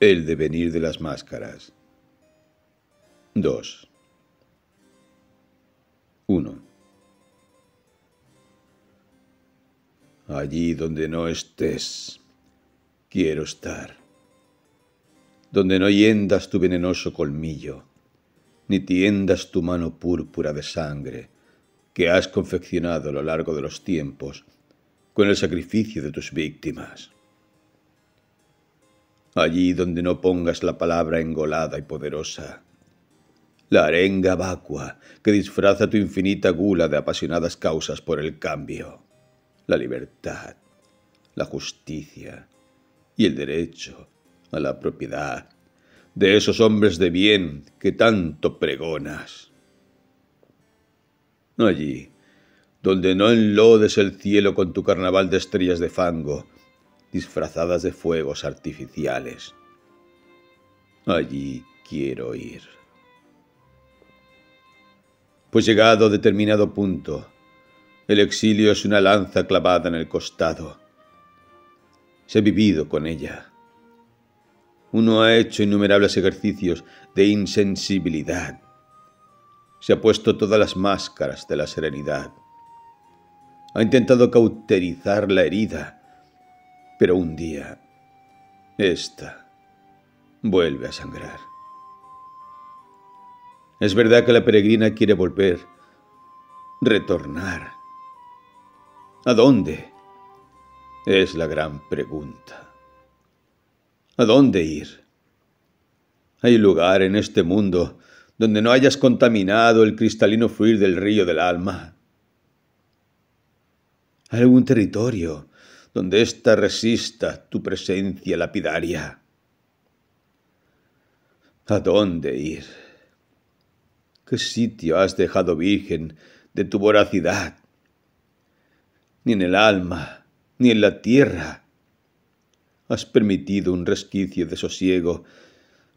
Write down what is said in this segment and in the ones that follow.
El devenir de las máscaras. 2. 1. Allí donde no estés, quiero estar. Donde no hiendas tu venenoso colmillo, ni tiendas tu mano púrpura de sangre que has confeccionado a lo largo de los tiempos con el sacrificio de tus víctimas. Allí donde no pongas la palabra engolada y poderosa, la arenga vacua que disfraza tu infinita gula de apasionadas causas por el cambio, la libertad, la justicia y el derecho a la propiedad de esos hombres de bien que tanto pregonas. Allí donde no enlodes el cielo con tu carnaval de estrellas de fango disfrazadas de fuegos artificiales. Allí quiero ir. Pues llegado a determinado punto, el exilio es una lanza clavada en el costado. Se ha vivido con ella. Uno ha hecho innumerables ejercicios de insensibilidad. Se ha puesto todas las máscaras de la serenidad. Ha intentado cauterizar la herida, pero un día, ésta vuelve a sangrar. Es verdad que la peregrina quiere volver, retornar. ¿A dónde? Es la gran pregunta. ¿A dónde ir? ¿Hay lugar en este mundo donde no hayas contaminado el cristalino fluir del río del alma? ¿Hay algún territorio donde ésta resista tu presencia lapidaria? ¿A dónde ir? ¿Qué sitio has dejado virgen de tu voracidad? Ni en el alma, ni en la tierra has permitido un resquicio de sosiego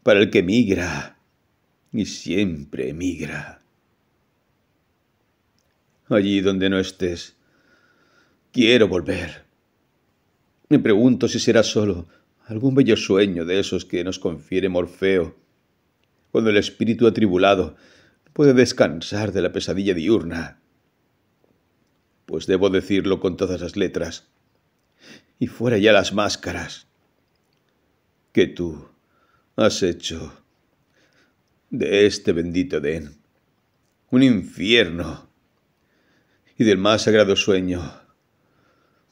para el que migra y siempre emigra. Allí donde no estés, quiero volver. Me pregunto si será solo algún bello sueño de esos que nos confiere Morfeo, cuando el espíritu atribulado puede descansar de la pesadilla diurna. Pues debo decirlo con todas las letras, y fuera ya las máscaras, que tú has hecho de este bendito Edén un infierno, y del más sagrado sueño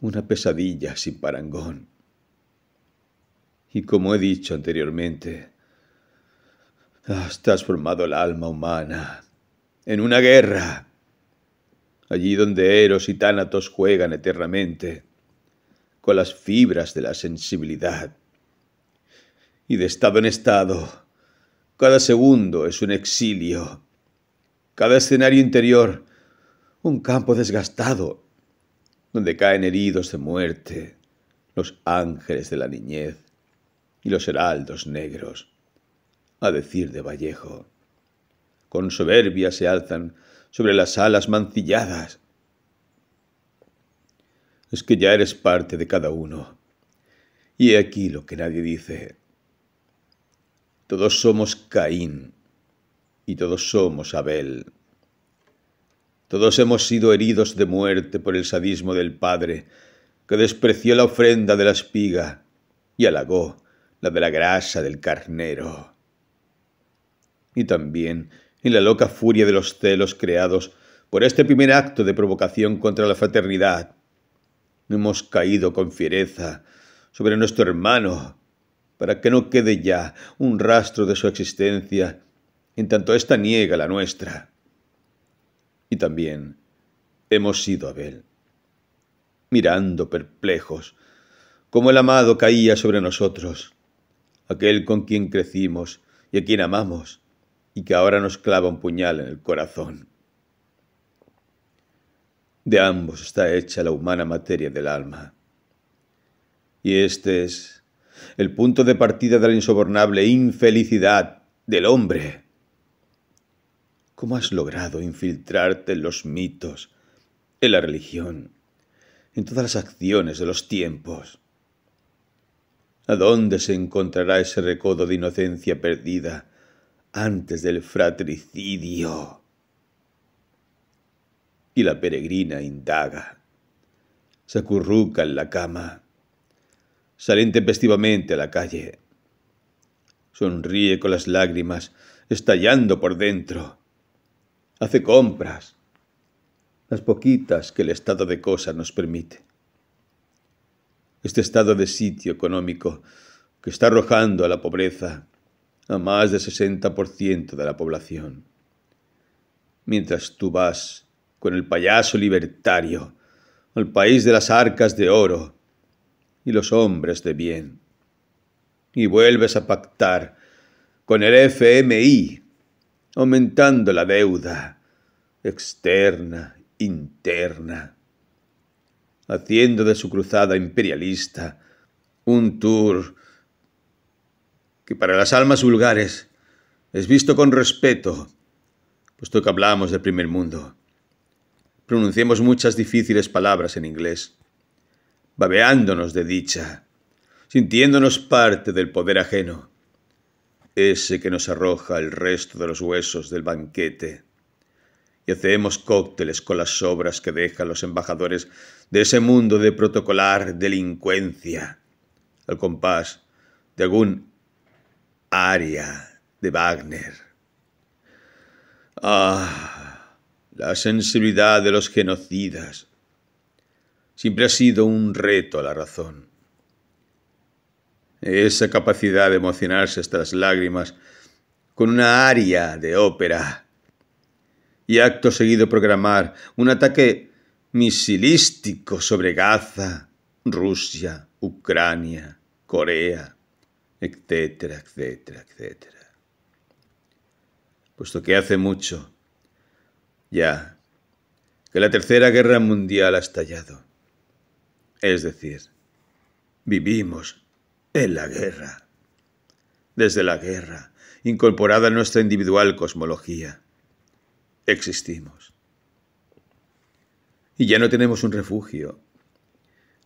una pesadilla sin parangón. Y como he dicho anteriormente, has transformado el alma humana en una guerra, allí donde Eros y Tánatos juegan eternamente con las fibras de la sensibilidad. Y de estado en estado, cada segundo es un exilio, cada escenario interior un campo desgastado, donde caen heridos de muerte los ángeles de la niñez y los heraldos negros, a decir de Vallejo. Con soberbia se alzan sobre las alas mancilladas. Es que ya eres parte de cada uno, y he aquí lo que nadie dice. Todos somos Caín, y todos somos Abel. Todos hemos sido heridos de muerte por el sadismo del padre, que despreció la ofrenda de la espiga y halagó la de la grasa del carnero. Y también en la loca furia de los celos creados por este primer acto de provocación contra la fraternidad, hemos caído con fiereza sobre nuestro hermano, para que no quede ya un rastro de su existencia, en tanto ésta niega la nuestra. Y también hemos sido Abel, mirando perplejos cómo el amado caía sobre nosotros, aquel con quien crecimos y a quien amamos, y que ahora nos clava un puñal en el corazón. De ambos está hecha la humana materia del alma, y este es el punto de partida de la insobornable infelicidad del hombre. ¿Cómo has logrado infiltrarte en los mitos, en la religión, en todas las acciones de los tiempos? ¿A dónde se encontrará ese recodo de inocencia perdida antes del fratricidio? Y la peregrina indaga, se acurruca en la cama, sale intempestivamente a la calle, sonríe con las lágrimas estallando por dentro, hace compras, las poquitas que el estado de cosas nos permite. Este estado de sitio económico que está arrojando a la pobreza a más del 60% de la población. Mientras tú vas con el payaso libertario al país de las arcas de oro y los hombres de bien, y vuelves a pactar con el FMI, aumentando la deuda externa, interna, haciendo de su cruzada imperialista un tour que para las almas vulgares es visto con respeto, puesto que hablamos del primer mundo. Pronunciemos muchas difíciles palabras en inglés, babeándonos de dicha, sintiéndonos parte del poder ajeno, ese que nos arroja el resto de los huesos del banquete, y hacemos cócteles con las sobras que dejan los embajadores de ese mundo de protocolar delincuencia, al compás de algún aria de Wagner. Ah, la sensibilidad de los genocidas siempre ha sido un reto a la razón. Esa capacidad de emocionarse hasta las lágrimas con una aria de ópera y acto seguido programar un ataque misilístico sobre Gaza, Rusia, Ucrania, Corea, etcétera, etcétera, etcétera. Puesto que hace mucho, ya, que la Tercera Guerra Mundial ha estallado. Es decir, vivimos en la guerra. Desde la guerra, incorporada en nuestra individual cosmología, existimos. Y ya no tenemos un refugio,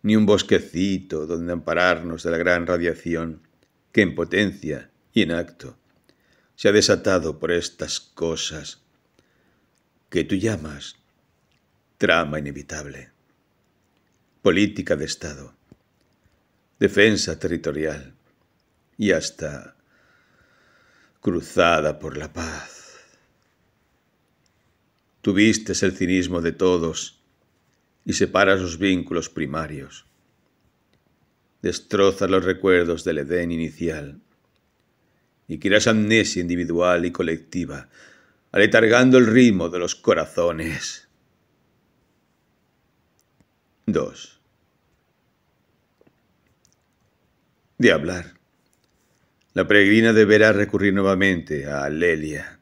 ni un bosquecito donde ampararnos de la gran radiación que en potencia y en acto se ha desatado por estas cosas que tú llamas trama inevitable, política de Estado, defensa territorial y hasta cruzada por la paz. Tú vistes el cinismo de todos y separas los vínculos primarios. Destrozas los recuerdos del Edén inicial y creas amnesia individual y colectiva, aletargando el ritmo de los corazones. 2. De hablar. La peregrina deberá recurrir nuevamente a Lelia.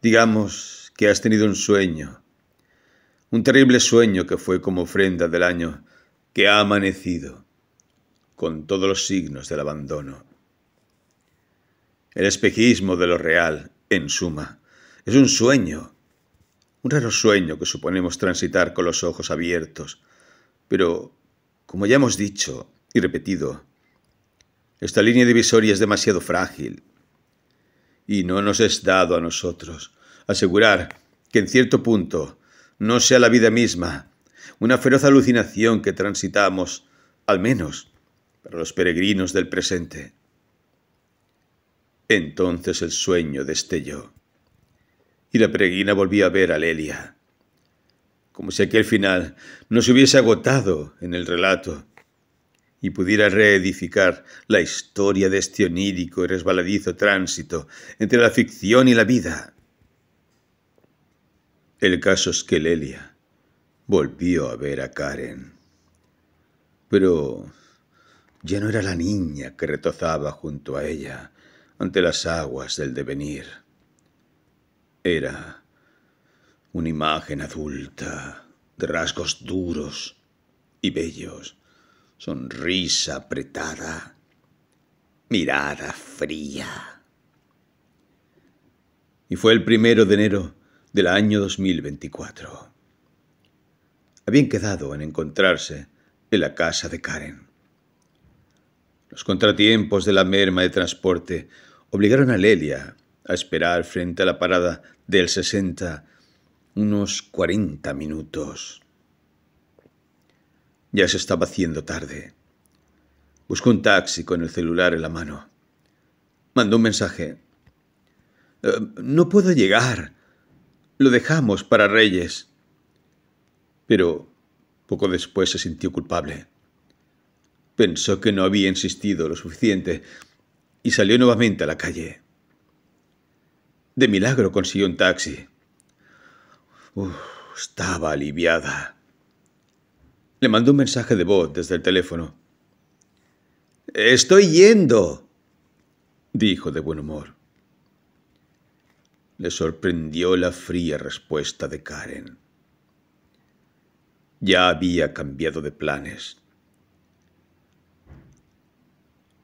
Digamos que has tenido un sueño, un terrible sueño que fue como ofrenda del año que ha amanecido, con todos los signos del abandono. El espejismo de lo real, en suma, es un sueño, un raro sueño que suponemos transitar con los ojos abiertos, pero, como ya hemos dicho y repetido, esta línea divisoria es demasiado frágil y no nos es dado a nosotros asegurar que en cierto punto no sea la vida misma una feroz alucinación que transitamos, al menos para los peregrinos del presente. Entonces el sueño destelló y la peregrina volvió a ver a Lelia, como si aquel final no se hubiese agotado en el relato y pudiera reedificar la historia de este onírico y resbaladizo tránsito entre la ficción y la vida. El caso es que Lelia volvió a ver a Karen, pero ya no era la niña que retozaba junto a ella ante las aguas del devenir. Era una imagen adulta, de rasgos duros y bellos, sonrisa apretada, mirada fría. Y fue el 1 de enero del año 2024. Habían quedado en encontrarse en la casa de Karen. Los contratiempos de la merma de transporte obligaron a Lelia a esperar frente a la parada del 60 unos 40 minutos. Ya se estaba haciendo tarde. Buscó un taxi con el celular en la mano. Mandó un mensaje. No puedo llegar. Lo dejamos para Reyes. Pero poco después se sintió culpable. Pensó que no había insistido lo suficiente y salió nuevamente a la calle. De milagro consiguió un taxi. Estaba aliviada. Le mandó un mensaje de voz desde el teléfono. «Estoy yendo», dijo de buen humor. Le sorprendió la fría respuesta de Karen. Ya había cambiado de planes.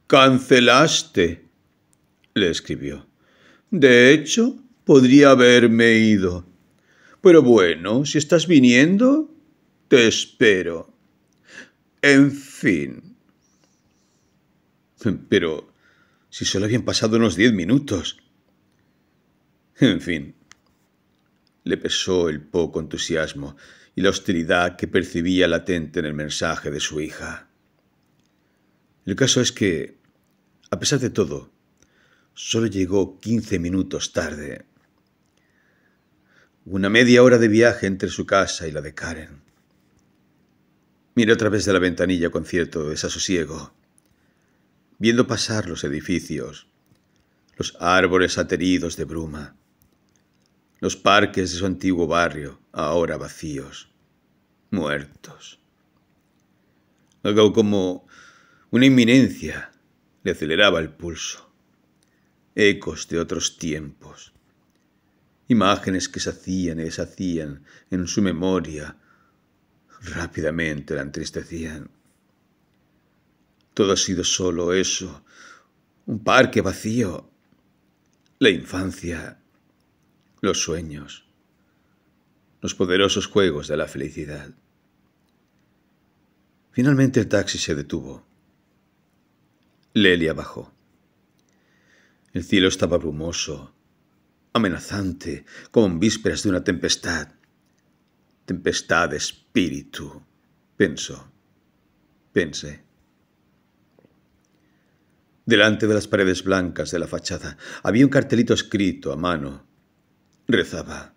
«¿Cancelaste?», le escribió. «De hecho, podría haberme ido. Pero bueno, si estás viniendo, te espero. En fin». «Pero si solo habían pasado unos 10 minutos». En fin, le pesó el poco entusiasmo y la hostilidad que percibía latente en el mensaje de su hija. El caso es que, a pesar de todo, solo llegó 15 minutos tarde. Una media hora de viaje entre su casa y la de Karen. Miró a través de la ventanilla con cierto desasosiego, viendo pasar los edificios, los árboles ateridos de bruma, los parques de su antiguo barrio, ahora vacíos, muertos. Algo como una inminencia le aceleraba el pulso. Ecos de otros tiempos. Imágenes que se hacían y deshacían en su memoria. Rápidamente la entristecían. Todo ha sido solo eso. Un parque vacío. La infancia. Los sueños. Los poderosos juegos de la felicidad. Finalmente el taxi se detuvo. Lelia bajó. El cielo estaba brumoso, amenazante, como en vísperas de una tempestad. Tempestad de espíritu, pensé. Delante de las paredes blancas de la fachada había un cartelito escrito a mano. Rezaba: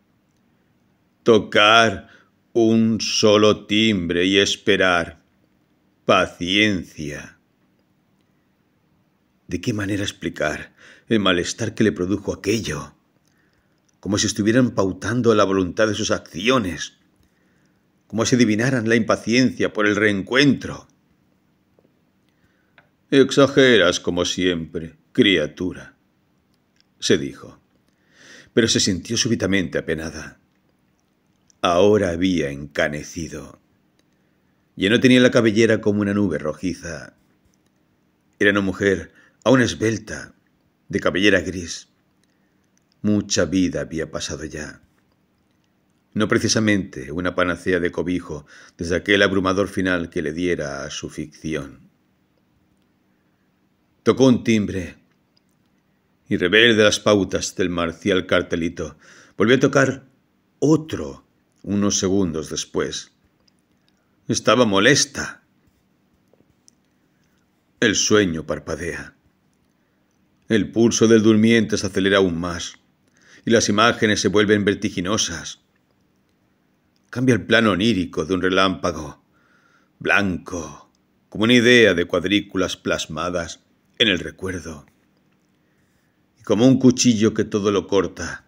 tocar un solo timbre y esperar. Paciencia. ¿De qué manera explicar el malestar que le produjo aquello? Como si estuvieran pautando la voluntad de sus acciones, como si adivinaran la impaciencia por el reencuentro. «Exageras como siempre, criatura», se dijo, pero se sintió súbitamente apenada. Ahora había encanecido. Ya no tenía la cabellera como una nube rojiza. Era una mujer aún esbelta, de cabellera gris. Mucha vida había pasado ya. No precisamente una panacea de cobijo desde aquel abrumador final que le diera a su ficción. Tocó un timbre y, rebelde a las pautas del marcial cartelito, volvió a tocar otro unos segundos después. Estaba molesta. El sueño parpadea. El pulso del durmiente se acelera aún más y las imágenes se vuelven vertiginosas. Cambia el plano onírico de un relámpago, blanco, como una idea de cuadrículas plasmadas en el recuerdo. Y como un cuchillo que todo lo corta,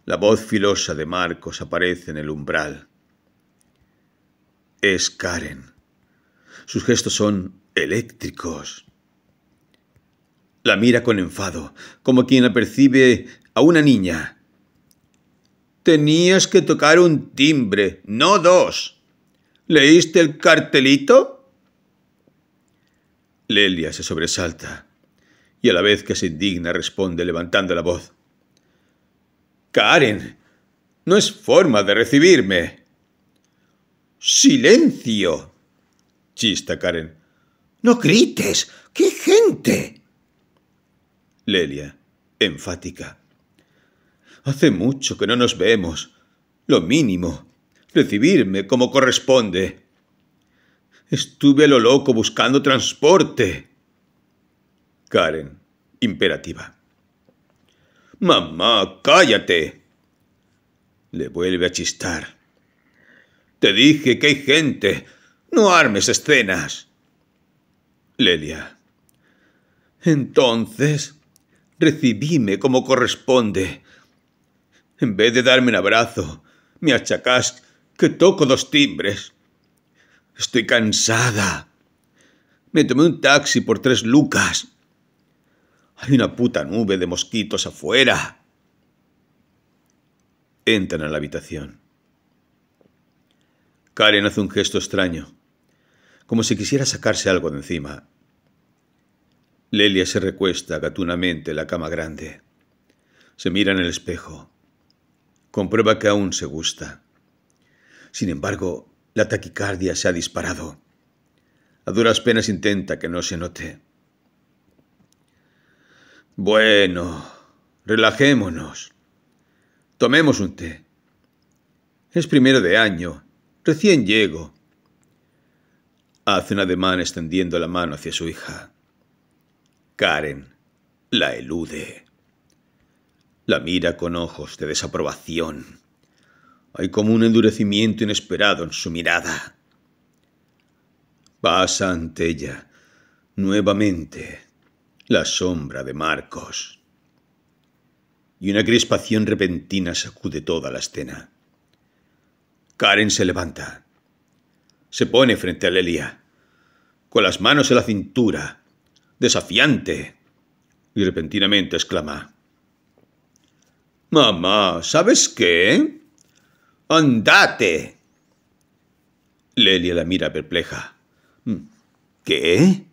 la voz filosa de Marcos aparece en el umbral. Es Karen. Sus gestos son eléctricos. La mira con enfado, como quien apercibe a una niña. «Tenías que tocar un timbre, no dos. ¿Leíste el cartelito?» Lelia se sobresalta y a la vez que se indigna responde levantando la voz. «Karen, no es forma de recibirme». «¡Silencio!», chista Karen. ¡No grites! ¡Qué gente! Lelia, enfática. Hace mucho que no nos vemos. Lo mínimo, recibirme como corresponde. Estuve a lo loco buscando transporte. Karen, imperativa. Mamá, cállate. Le vuelve a chistar. Te dije que hay gente. No armes escenas. Lelia. Entonces, recibíme como corresponde. En vez de darme un abrazo, me achacás que toco 2 timbres. Estoy cansada. Me tomé un taxi por 3 lucas. Hay una puta nube de mosquitos afuera. Entran a la habitación. Karen hace un gesto extraño, como si quisiera sacarse algo de encima. Lelia se recuesta gatunamente en la cama grande. Se mira en el espejo. Comprueba que aún se gusta. Sin embargo, la taquicardia se ha disparado. A duras penas intenta que no se note. Bueno, relajémonos. Tomemos un té. Es 1 de año. Recién llego. Hace un ademán extendiendo la mano hacia su hija. Karen la elude. La mira con ojos de desaprobación. Hay como un endurecimiento inesperado en su mirada. Pasa ante ella, nuevamente, la sombra de Marcos. Y una crispación repentina sacude toda la escena. Karen se levanta. Se pone frente a Lelia, con las manos en la cintura, desafiante, y repentinamente exclama: «Mamá, ¿sabes qué? ¡Andate!». Lelia la mira perpleja. «¿Qué?».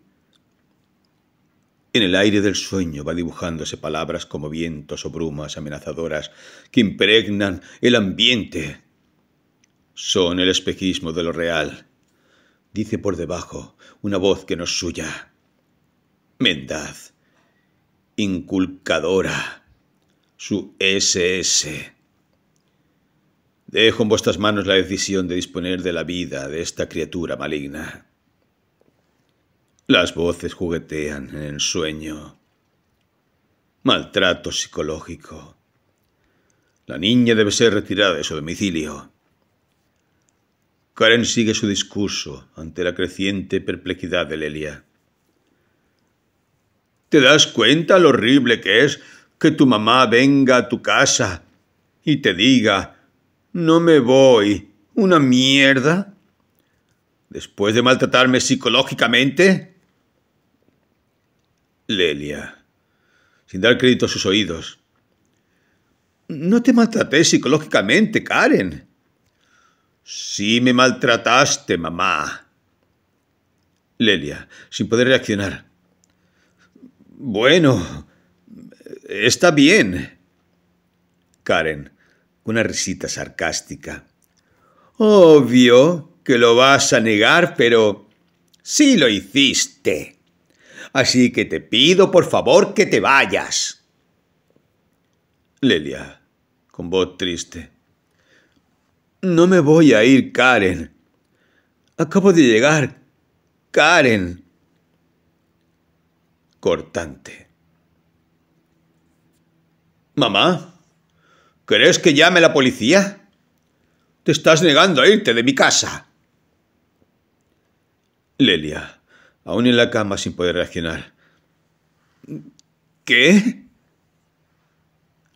En el aire del sueño va dibujándose palabras como vientos o brumas amenazadoras que impregnan el ambiente. Son el espejismo de lo real. Dice por debajo una voz que no es suya. Mendaz. Inculcadora. Su SS. Dejo en vuestras manos la decisión de disponer de la vida de esta criatura maligna. Las voces juguetean en el sueño. Maltrato psicológico. La niña debe ser retirada de su domicilio. Karen sigue su discurso ante la creciente perplejidad de Lelia. ¿Te das cuenta lo horrible que es que tu mamá venga a tu casa y te diga: «No me voy, una mierda», después de maltratarme psicológicamente? Lelia, sin dar crédito a sus oídos. No te maltraté psicológicamente, Karen. Sí me maltrataste, mamá. Lelia, sin poder reaccionar. Bueno, está bien. Karen, con una risita sarcástica. Obvio que lo vas a negar, pero sí lo hiciste. Así que te pido por favor que te vayas. Lelia, con voz triste. No me voy a ir, Karen. Acabo de llegar, Karen. Cortante. Mamá, ¿crees que llame a la policía? Te estás negando a irte de mi casa. Lelia, aún en la cama sin poder reaccionar. ¿Qué?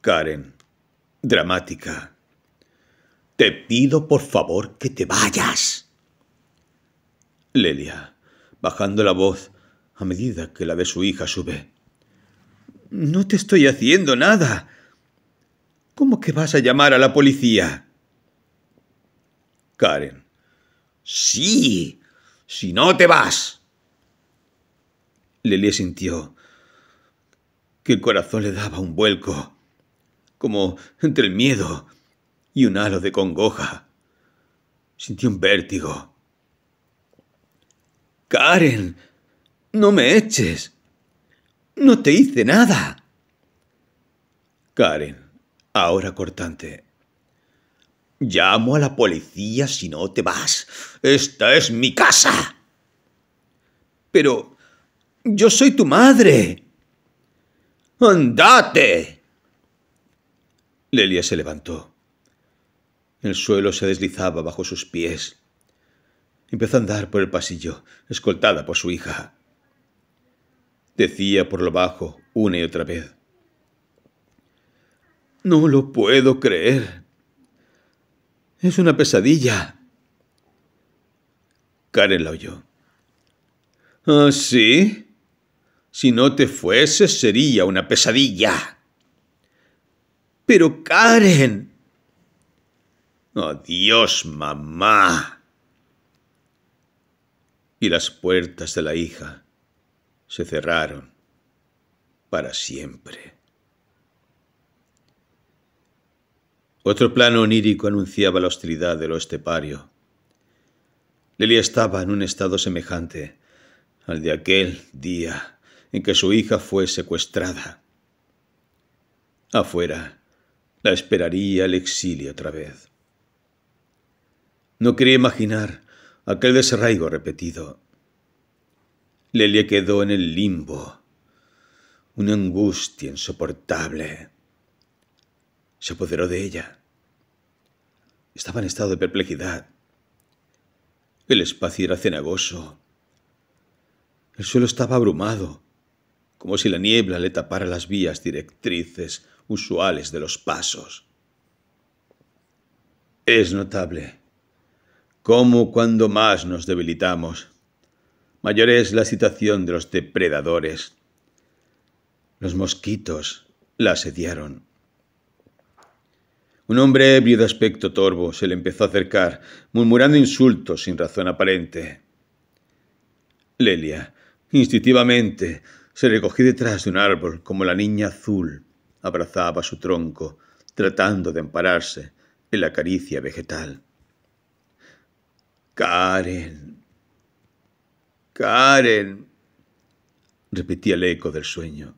Karen, dramática. Te pido por favor que te vayas. Lelia, bajando la voz a medida que la de su hija sube. No te estoy haciendo nada. ¿Cómo que vas a llamar a la policía? Karen. Sí, si no te vas. Lelia sintió que el corazón le daba un vuelco, como entre el miedo y un halo de congoja. Sintió un vértigo. Karen, No me eches. No te hice nada. Karen, ahora cortante. Llamo a la policía si no te vas. Esta es mi casa. Pero yo soy tu madre. ¡Andate! Lelia se levantó. El suelo se deslizaba bajo sus pies. Empezó a andar por el pasillo, escoltada por su hija. Decía por lo bajo una y otra vez: «No lo puedo creer. Es una pesadilla». Karen la oyó. ¿Ah, sí? Si no te fueses sería una pesadilla. Pero Karen. Adiós, mamá. Y las puertas de la hija se cerraron para siempre. Otro plano onírico anunciaba la hostilidad de lo estepario. Lelia estaba en un estado semejante al de aquel día en que su hija fue secuestrada. Afuera la esperaría el exilio otra vez. No quería imaginar aquel desarraigo repetido. Lelia quedó en el limbo, una angustia insoportable. Se apoderó de ella. Estaba en estado de perplejidad. El espacio era cenagoso. El suelo estaba abrumado, como si la niebla le tapara las vías directrices usuales de los pasos. Es notable cómo cuando más nos debilitamos, mayor es la excitación de los depredadores. Los mosquitos la asediaron. Un hombre ebrio de aspecto torvo se le empezó a acercar, murmurando insultos sin razón aparente. Lelia, instintivamente, se recogió detrás de un árbol como la niña azul abrazaba su tronco, tratando de ampararse en la caricia vegetal. «Karen, Karen», repetía el eco del sueño.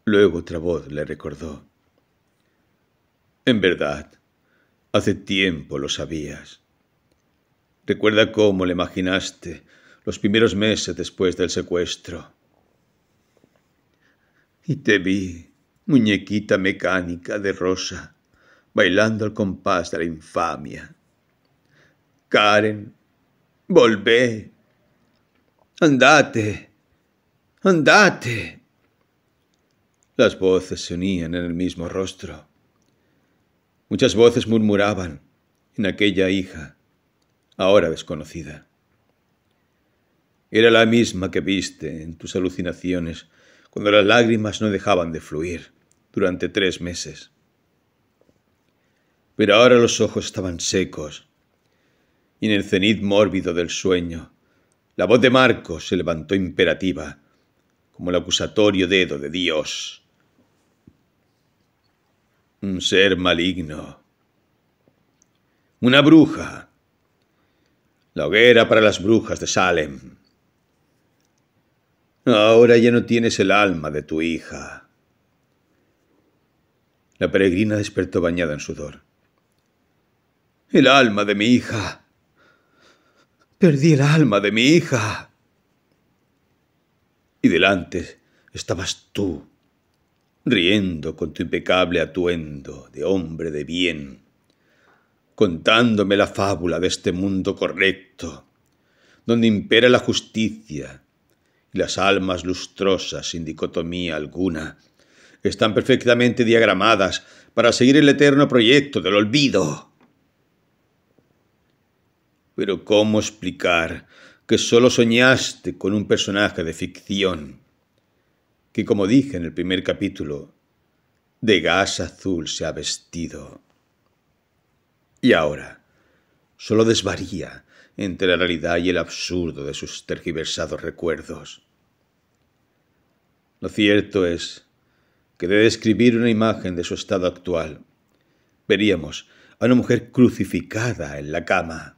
Luego otra voz le recordó: «En verdad, hace tiempo lo sabías. Recuerda cómo le imaginaste los primeros meses después del secuestro. Y te vi, muñequita mecánica de rosa, bailando al compás de la infamia. Karen, volvé. Andate, andate». Las voces se unían en el mismo rostro. Muchas voces murmuraban en aquella hija, ahora desconocida. Era la misma que viste en tus alucinaciones cuando las lágrimas no dejaban de fluir durante 3 meses. Pero ahora los ojos estaban secos y en el cenit mórbido del sueño la voz de Marcos se levantó imperativa como el acusatorio dedo de Dios. Un ser maligno. Una bruja. La hoguera para las brujas de Salem. Ahora ya no tienes el alma de tu hija. La peregrina despertó bañada en sudor. El alma de mi hija. Perdí el alma de mi hija. Y delante estabas tú, riendo con tu impecable atuendo de hombre de bien, contándome la fábula de este mundo correcto, donde impera la justicia y las almas lustrosas sin dicotomía alguna están perfectamente diagramadas para seguir el eterno proyecto del olvido. Pero ¿cómo explicar que solo soñaste con un personaje de ficción, que, como dije en el primer capítulo, de gas azul se ha vestido? Y ahora solo desvaría entre la realidad y el absurdo de sus tergiversados recuerdos. Lo cierto es que de describir una imagen de su estado actual, veríamos a una mujer crucificada en la cama,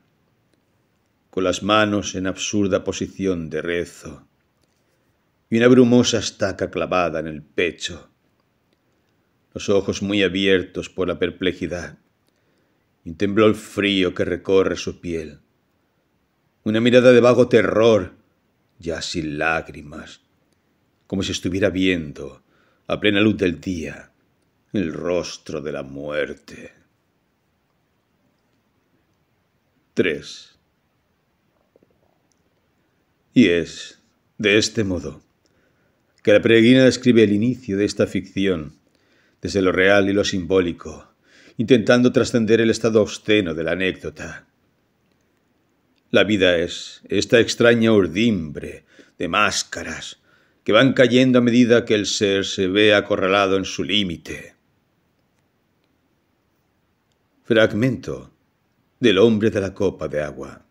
con las manos en absurda posición de rezo, y una brumosa estaca clavada en el pecho, los ojos muy abiertos por la perplejidad, y un temblor frío que recorre su piel, una mirada de vago terror, ya sin lágrimas, como si estuviera viendo, a plena luz del día, el rostro de la muerte. 3. Y es de este modo que la peregrina describe el inicio de esta ficción, desde lo real y lo simbólico, intentando trascender el estado obsceno de la anécdota. La vida es esta extraña urdimbre de máscaras que van cayendo a medida que el ser se ve acorralado en su límite. Fragmento del hombre de la copa de agua.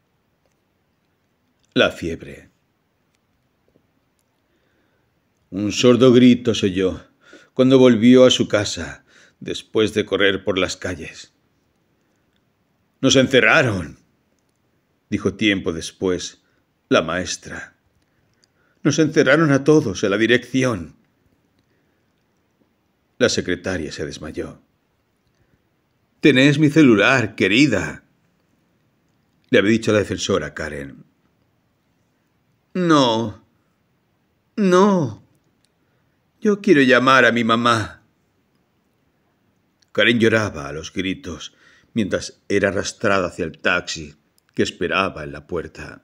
La fiebre. Un sordo grito se oyó cuando volvió a su casa después de correr por las calles. «¡Nos encerraron!», dijo tiempo después la maestra. «Nos encerraron a todos en la dirección». La secretaria se desmayó. «Tenés mi celular, querida», le había dicho la defensora Karen. «No, yo quiero llamar a mi mamá». Karen lloraba a los gritos mientras era arrastrada hacia el taxi que esperaba en la puerta.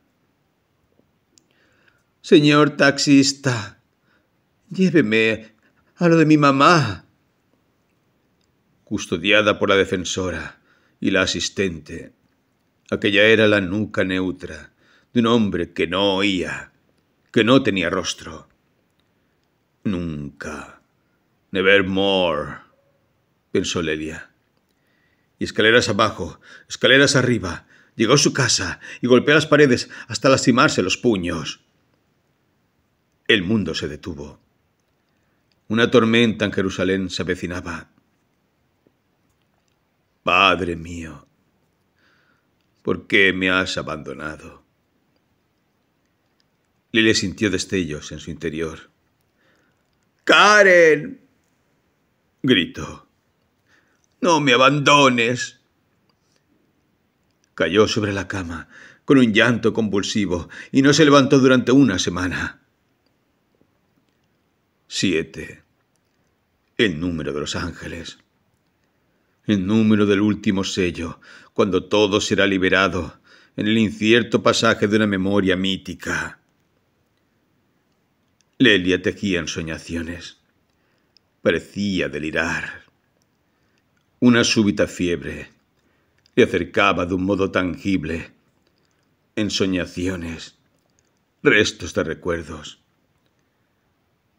«Señor taxista, lléveme a lo de mi mamá». Custodiada por la defensora y la asistente, aquella era la nuca neutra de un hombre que no oía, que no tenía rostro. «Nunca, nevermore», pensó Lelia. Y escaleras abajo, escaleras arriba, llegó a su casa y golpeó las paredes hasta lastimarse los puños. El mundo se detuvo. Una tormenta en Jerusalén se avecinaba. «Padre mío, ¿por qué me has abandonado?». Lelia sintió destellos en su interior. «¡Karen!», gritó. «¡No me abandones!». Cayó sobre la cama con un llanto convulsivo y no se levantó durante una semana. 7. El número de los ángeles. El número del último sello, cuando todo será liberado en el incierto pasaje de una memoria mítica. Lelia tejía ensoñaciones. Parecía delirar. Una súbita fiebre le acercaba de un modo tangible. Ensoñaciones, restos de recuerdos.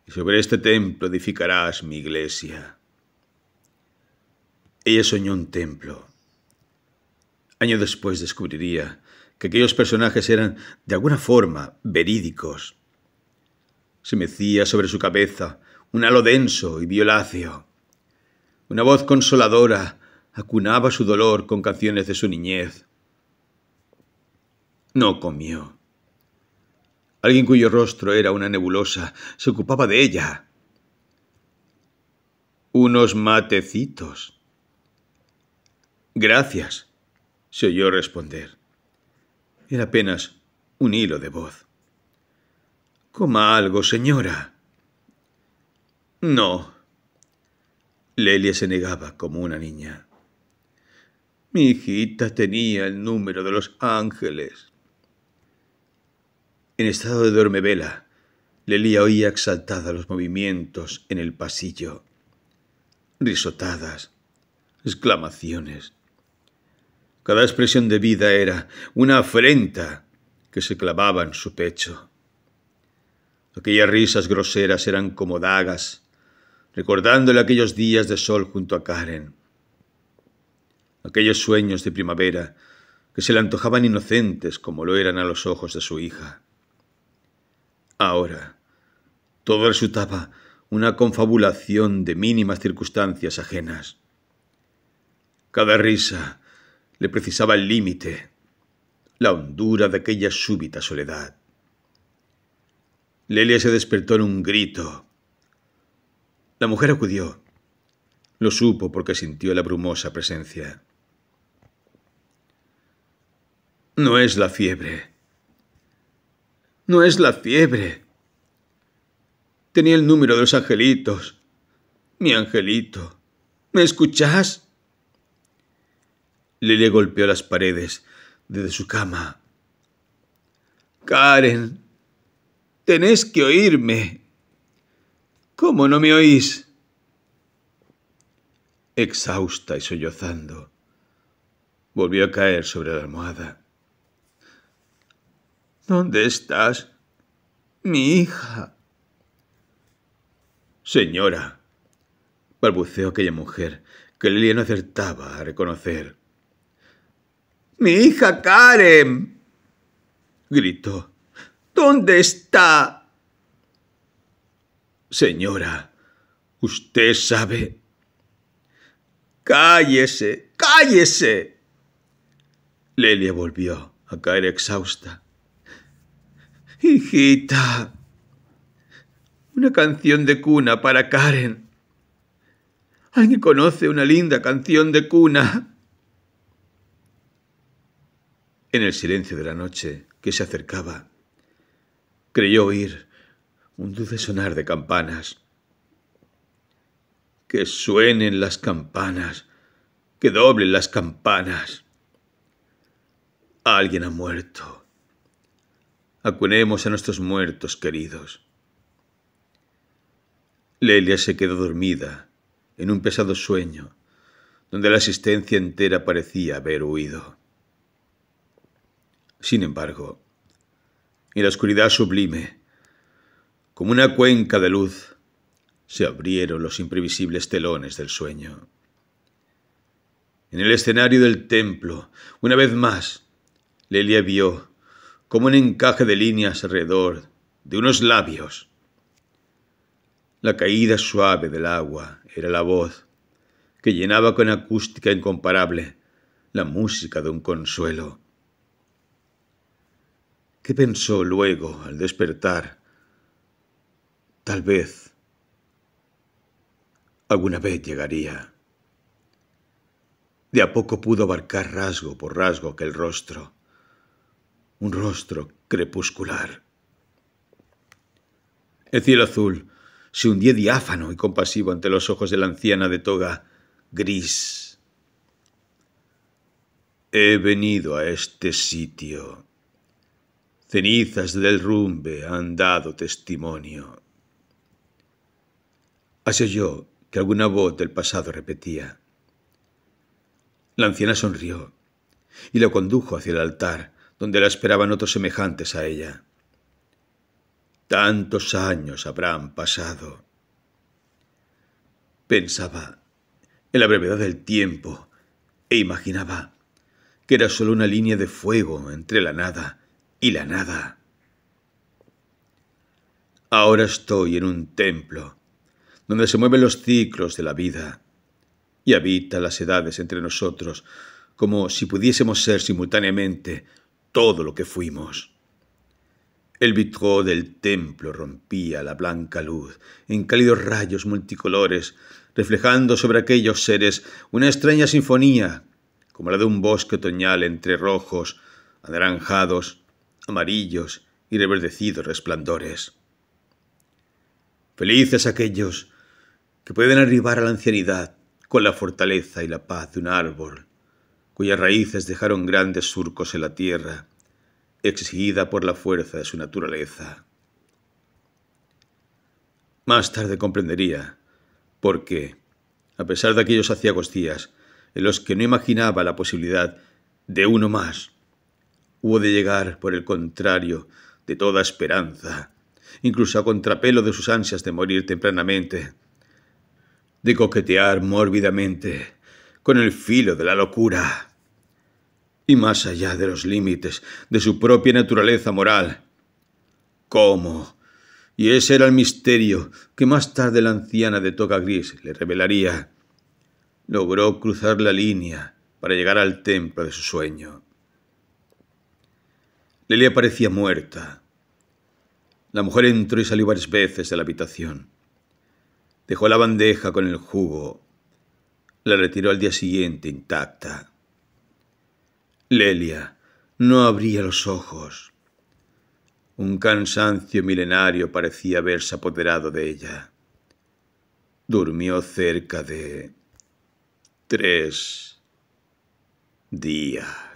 Y sobre este templo edificarás mi iglesia. Ella soñó un templo. Años después descubriría que aquellos personajes eran, de alguna forma, verídicos. Se mecía sobre su cabeza un halo denso y violáceo. Una voz consoladora acunaba su dolor con canciones de su niñez. No comió. Alguien cuyo rostro era una nebulosa se ocupaba de ella. «Unos matecitos». «Gracias», se oyó responder. Era apenas un hilo de voz. «Coma algo, señora». «No». Lelia se negaba como una niña. «Mi hijita tenía el número de los ángeles». En estado de dormevela, Lelia oía exaltada los movimientos en el pasillo. Risotadas, exclamaciones. Cada expresión de vida era una afrenta que se clavaba en su pecho. Aquellas risas groseras eran como dagas, recordándole aquellos días de sol junto a Karen. Aquellos sueños de primavera que se le antojaban inocentes como lo eran a los ojos de su hija. Ahora, todo resultaba una confabulación de mínimas circunstancias ajenas. Cada risa le precisaba el límite, la hondura de aquella súbita soledad. Lelia se despertó en un grito. La mujer acudió. Lo supo porque sintió la brumosa presencia. No es la fiebre. No es la fiebre. Tenía el número de los angelitos. Mi angelito. ¿Me escuchás? Lelia golpeó las paredes desde su cama. Karen, tenés que oírme. ¿Cómo no me oís? Exhausta y sollozando, volvió a caer sobre la almohada. ¿Dónde estás? Mi hija. Señora, balbuceó aquella mujer que Lelia no acertaba a reconocer. ¡Mi hija Karen!, gritó. ¿Dónde está? Señora, usted sabe. ¡Cállese! ¡Cállese! Lelia volvió a caer exhausta. Hijita, una canción de cuna para Karen. ¿Alguien conoce una linda canción de cuna? En el silencio de la noche que se acercaba, creyó oír un dulce sonar de campanas. Que suenen las campanas, que doblen las campanas. Alguien ha muerto. Acunemos a nuestros muertos queridos. Lelia se quedó dormida en un pesado sueño, donde la existencia entera parecía haber huido. Sin embargo, en la oscuridad sublime, como una cuenca de luz, se abrieron los imprevisibles telones del sueño. En el escenario del templo, una vez más, Lelia vio como un encaje de líneas alrededor de unos labios. La caída suave del agua era la voz que llenaba con acústica incomparable la música de un consuelo. ¿Qué pensó luego al despertar? Tal vez, alguna vez llegaría. De a poco pudo abarcar rasgo por rasgo aquel rostro, un rostro crepuscular. El cielo azul se hundía diáfano y compasivo ante los ojos de la anciana de toga gris. He venido a este sitio. Cenizas del derrumbe han dado testimonio. Así oyó que alguna voz del pasado repetía. La anciana sonrió y la condujo hacia el altar, donde la esperaban otros semejantes a ella. Tantos años habrán pasado. Pensaba en la brevedad del tiempo e imaginaba que era solo una línea de fuego entre la nada y la nada. Ahora estoy en un templo donde se mueven los ciclos de la vida y habita las edades entre nosotros como si pudiésemos ser simultáneamente todo lo que fuimos. El vitró del templo rompía la blanca luz en cálidos rayos multicolores, reflejando sobre aquellos seres una extraña sinfonía, como la de un bosque otoñal entre rojos, anaranjados, amarillos y reverdecidos resplandores. Felices aquellos que pueden arribar a la ancianidad con la fortaleza y la paz de un árbol, cuyas raíces dejaron grandes surcos en la tierra, exigida por la fuerza de su naturaleza. Más tarde comprendería por qué, a pesar de aquellos aciagos días en los que no imaginaba la posibilidad de uno más, hubo de llegar, por el contrario, de toda esperanza, incluso a contrapelo de sus ansias de morir tempranamente, de coquetear mórbidamente con el filo de la locura, y más allá de los límites de su propia naturaleza moral. ¿Cómo? Y ese era el misterio que más tarde la anciana de toga gris le revelaría. Logró cruzar la línea para llegar al templo de su sueño. Lelia parecía muerta. La mujer entró y salió varias veces de la habitación. Dejó la bandeja con el jugo. La retiró al día siguiente intacta. Lelia no abría los ojos. Un cansancio milenario parecía haberse apoderado de ella. Durmió cerca de 3 días.